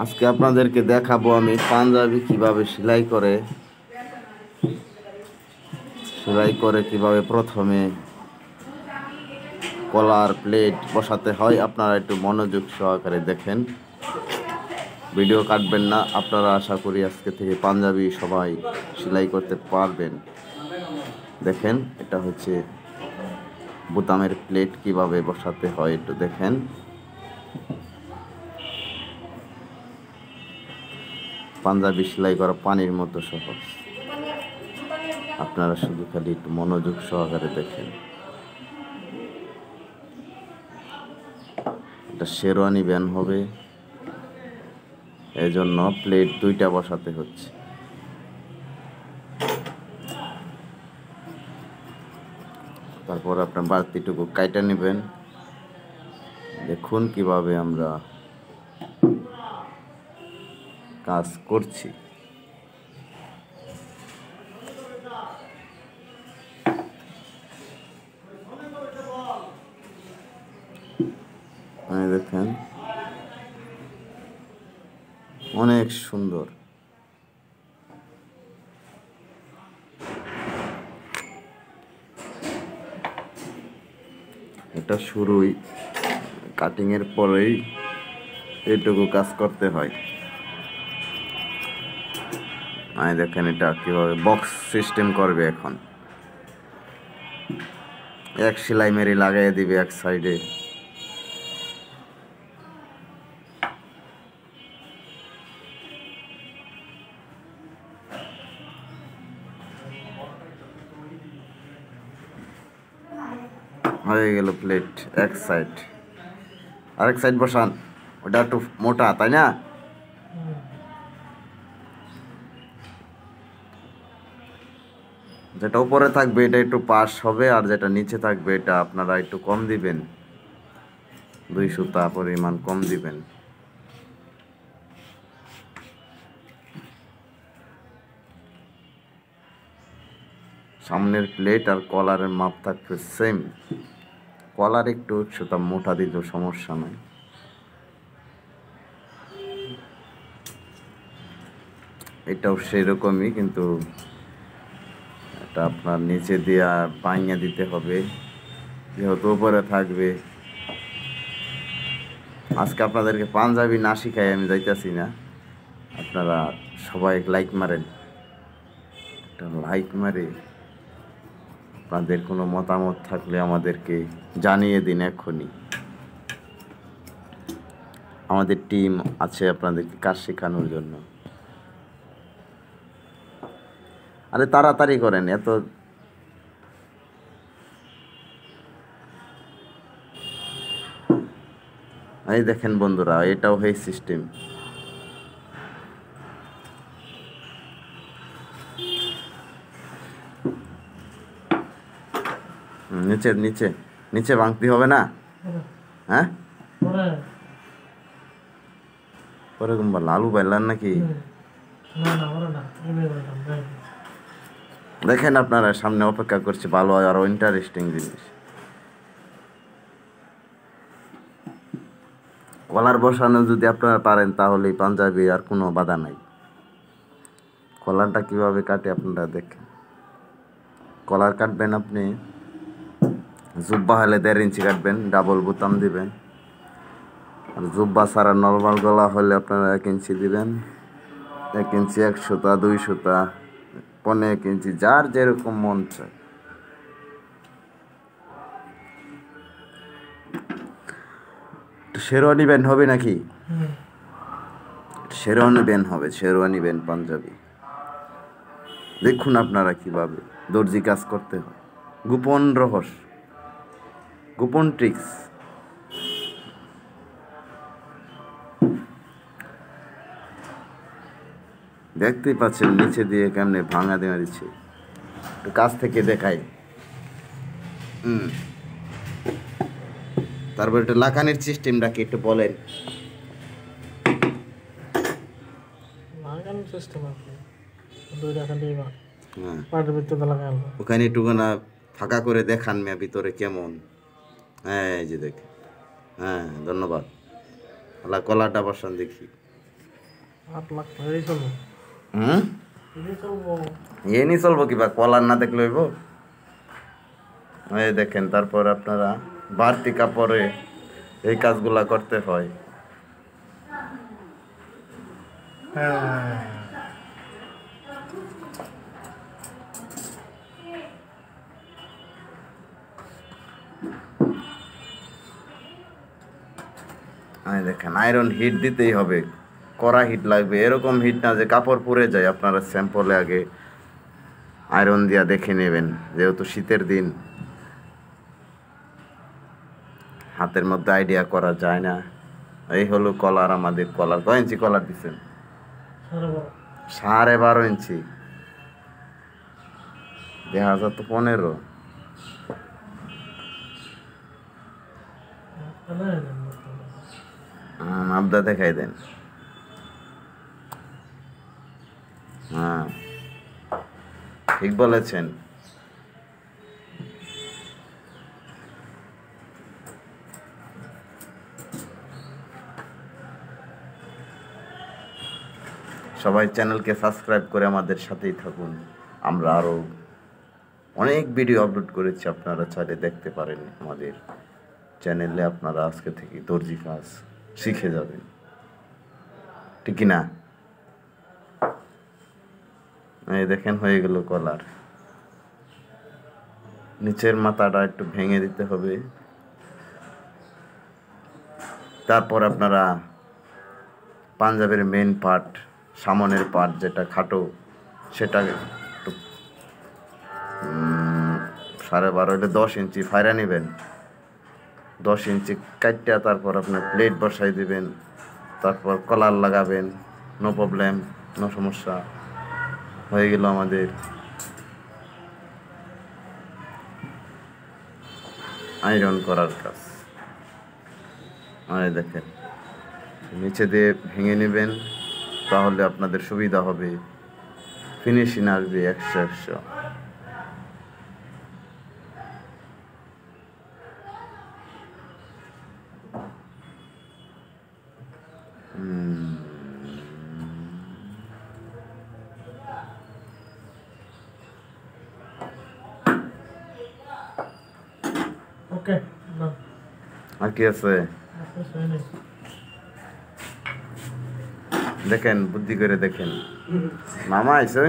আজকে আপনাদেরকে দেখাবো আমি পাঞ্জাবি কিভাবে সেলাই করে কিভাবে প্রথমে কলার প্লেট বসাতে হয়। আপনারা একটু মনোযোগ সহকারে দেখেন, ভিডিও কাটবেন না। আপনারা আশা করি আজকে থেকে পাঞ্জাবি সবাই সেলাই করতে পারবেন। দেখেন, এটা হচ্ছে বোতামের প্লেট কিভাবে বসাতে হয় একটু দেখেন। পাঞ্জাবি সেলাই করা পানির মতো সহজ, আপনারা শুধু খালি একটু মনোযোগ সহকারে দেখেন। এটা শেরওয়ানি ব্যান হবে, এজন্য প্লেট দুইটা বসাতে হচ্ছে। তারপর আপনার বাড়তিটুকু কাইটা নেবেন। দেখুন কিভাবে আমরা কাজ করছি। দেখেন, অনেক সুন্দর। এটা শুরুই, কাটিং এর পরেই এইটুকু কাজ করতে হয়। দেখেন এটা কিভাবে বক্স সিস্টেম করবে। এখন এক সেলাই মেরে লাগাই দিবে এক সাইডে। হয়ে গেল প্লেট এক সাইড, আরেক সাইড বসান। ওটা একটু মোটা, তাই না? যেটা উপরে থাকবে এটা একটু পাশ হবে, আর যেটা নিচে থাকবে এটা আপনারা একটু কম দিবেন, 2 সুতা পরিমাণ কম দিবেন। সামনের প্লেট আর কলারের মাপ থাকবে সেম। কলার একটু সুতা মোটা দিলেও সমস্যা নাই। এটাও সেরকমই, কিন্তু এটা আপনার নিচে দিয়ে ভাঙিয়ে দিতে হবে, যেহেতু উপরে থাকবে। আজকে আপনাদেরকে পাঞ্জাবি না শিখাই আমি যাইতেছি না। আপনারা সবাই লাইক মারেন, একটা লাইক মারে আপনাদের কোনো মতামত থাকলে আমাদেরকে জানিয়ে দিন এক্ষুনি। আমাদের টিম আছে আপনাদেরকে কাজ শেখানোর জন্য। আরে তাড়াতাড়ি করেন, এত এই দেখেন বন্ধুরা, এটাও এই সিস্টেম। নিচে নিচে নিচে ভাঙতে হবে না? হ্যাঁ, ওরকম লালু পাইলেন নাকি? দেখেন আপনারা সামনে অপেক্ষা করছে ভালো আরো ইন্টারেস্টিং জিনিস। কলার বসানো যদি আপনারা পারেন তাহলে পাঞ্জাবি আর কোনো বাধা নাই। কলারটা কিভাবে কাটে আপনারা দেখেন। কলার কাটবেন আপনি, জুব্বা হলে 1.5 ইঞ্চি কাটবেন, ডাবল বোতাম দিবেন। আর জুব্বা ছাড়া নর্মাল গলা হলে আপনারা 1 ইঞ্চি দিবেন। 1 ইঞ্চি 1 সুতা, 2 সুতা, 1.5 ইঞ্চি, যার যেরকম মন চায়। শেরওয়ানি ব্যান্ড হবে নাকি? শেরওয়ানি ব্যান্ড হবে, শেরওয়ানি ব্যান্ড পাঞ্জাবি। দেখুন আপনারা কিভাবে দর্জি কাজ করতে হয়। গোপন রহস্য, গোপন ট্রিক্স। দেখতেই পাচ্ছেন নিচে দিয়ে কেমনে ভাঙা দেওয়া দিচ্ছে। কাছ থেকে দেখাই। তারপর একটু লাগানোর সিস্টেমটা কি একটু বলেন। ওখানে একটু ফাঁকা করে দেখান মেয়া ভিতরে কেমন। হ্যাঁ, এই যে দেখেন। হ্যাঁ, ধন্যবাদ। কলাটা বসান দেখি। 8 লাখ টাকাই চলবো। হুম, এই চলবো। এ নি চলবো কিবা কলার না দেখলে হইব। এই দেখেন, তারপর আপনারা বাড়তি কাপড়ে এই কাজগুলা করতে হয়। হ্যাঁ। এই দেখেন, আয়রন হিট দিতেই হবে, কড়া হিট লাগবে, এরকম হিট না যে কাপড় পুড়ে যায়। আপনারা স্যাম্পলে আগে আয়রন দিয়া দেখে নেবেন, যেহেতু শীতের দিন হাতের মধ্যে আইডিয়া করা যায় না। এই হলো কলার, আমাদের কলার। কয় ইঞ্চি কলার দিচ্ছেন? 12.5 ইঞ্চি। দেখা যায় তো 15। মাপদা দেখাই দেন। হ্যাঁ, ঠিক বলেছেন। সবাই চ্যানেলকে সাবস্ক্রাইব করে আমাদের সাথেই থাকুন। আমরা আরও অনেক ভিডিও আপলোড করেছি, আপনারা চাইলে দেখতে পারেন আমাদের চ্যানেলে। আপনারা আজকে থেকে দর্জি কাজ শিখে যাবেন, ঠিক না? এই দেখেন, হয়ে গেল কলার। নিচের মাথাটা একটু ভেঙে দিতে হবে। তারপর আপনারা পাঞ্জাবের মেন পার্ট, সামনের পার্ট যেটা খাটো, সেটা একটু 12.5 হলে 10 ইঞ্চি ফায়রা নেবেন। 10 ইঞ্চি কাটটা তারপর আপনার প্লেট বসাই দিবেন, তারপর কলার লাগাবেন। নো প্রবলেম, নো সমস্যা। হয়ে গেল আমাদের আয়রন করার কাজ। আর দেখেন, নিচে দিয়ে ভেঙে নেবেন, তাহলে আপনাদের সুবিধা হবে, ফিনিশিং আসবে 100-100। ওকে, না আর কি আছে দেখেন, বুদ্ধি করে দেখেন। মামা আইছে।